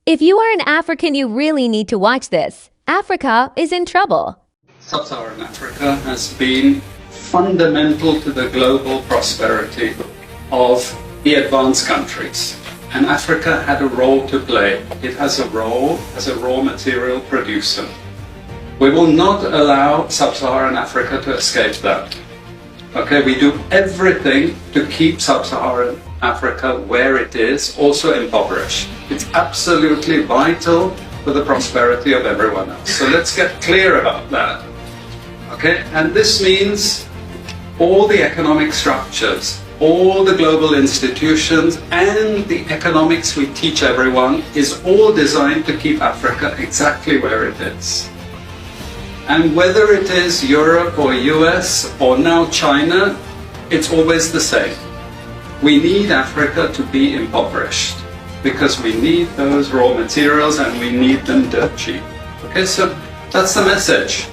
If you are an African, you really need to watch this. Africa is in trouble. Sub-Saharan Africa has been fundamental to the global prosperity of the advanced countries. And Africa had a role to play. It has a role as a raw material producer. We will not allow Sub-Saharan Africa to escape that. Okay, we do everything to keep Sub-Saharan Africa where it is, also impoverished. It's absolutely vital for the prosperity of everyone else. So let's get clear about that. Okay, and this means all the economic structures, all the global institutions, and the economics we teach everyone is all designed to keep Africa exactly where it is. And whether it is Europe or US or now China, it's always the same. We need Africa to be impoverished because we need those raw materials and we need them dirt cheap. Okay, so that's the message.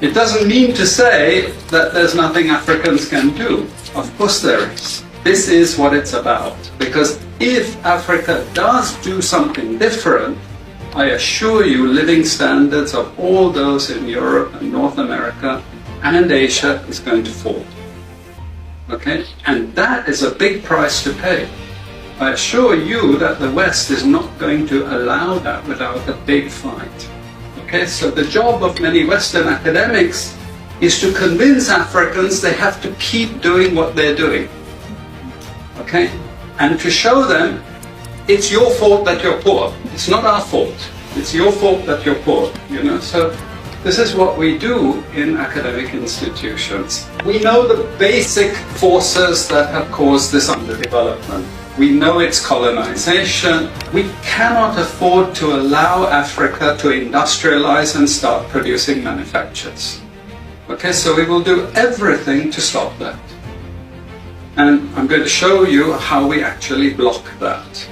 It doesn't mean to say that there's nothing Africans can do. Of course there is. This is what it's about. Because if Africa does do something different, I assure you living standards of all those in Europe and North America and Asia is going to fall. Okay? And that is a big price to pay. I assure you that the West is not going to allow that without a big fight. Okay, so the job of many Western academics is to convince Africans they have to keep doing what they're doing. Okay, and to show them it's your fault that you're poor. It's not our fault. It's your fault that you're poor. You know, so this is what we do in academic institutions. We know the basic forces that have caused this underdevelopment. We know it's colonization. We cannot afford to allow Africa to industrialize and start producing manufactures. Okay, so we will do everything to stop that. And I'm going to show you how we actually block that.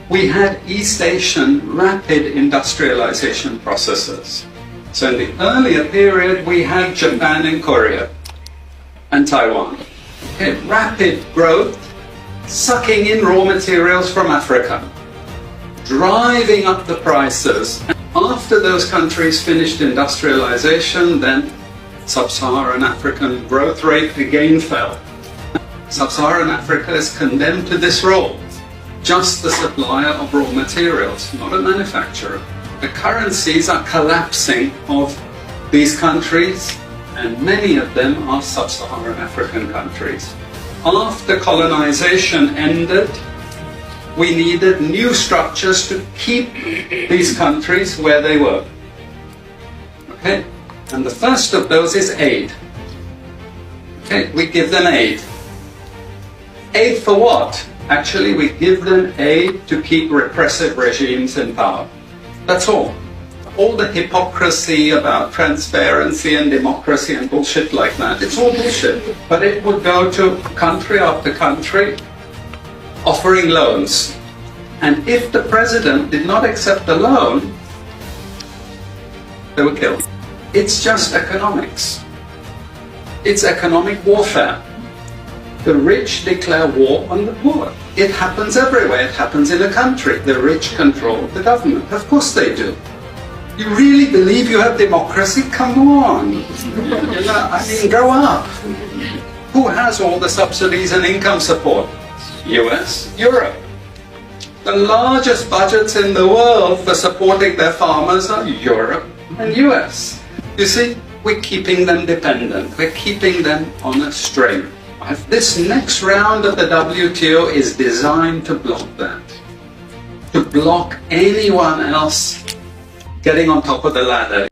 We had East Asian rapid industrialization processes. So in the earlier period, we had Japan and Korea and Taiwan. Okay, rapid growth, sucking in raw materials from Africa, driving up the prices. And after those countries finished industrialization, then Sub-Saharan African growth rate again fell. Sub-Saharan Africa is condemned to this role, just the supplier of raw materials, not a manufacturer. The currencies are collapsing of these countries, and many of them are Sub-Saharan African countries. After colonization ended, we needed new structures to keep these countries where they were. Okay? And the first of those is aid. Okay? We give them aid. Aid for what? Actually, we give them aid to keep repressive regimes in power. That's all. All the hypocrisy about transparency and democracy and bullshit like that, it's all bullshit. But it would go to country after country offering loans. And if the president did not accept the loan, they were killed. It's just economics. It's economic warfare. The rich declare war on the poor. It happens everywhere. It happens in a country. The rich control the government. Of course they do. You really believe you have democracy? Come on. I mean, grow up. Who has all the subsidies and income support? US, Europe. The largest budgets in the world for supporting their farmers are Europe and US. You see, we're keeping them dependent. We're keeping them on a string. This next round of the WTO is designed to block that. To block anyone else getting on top of the ladder.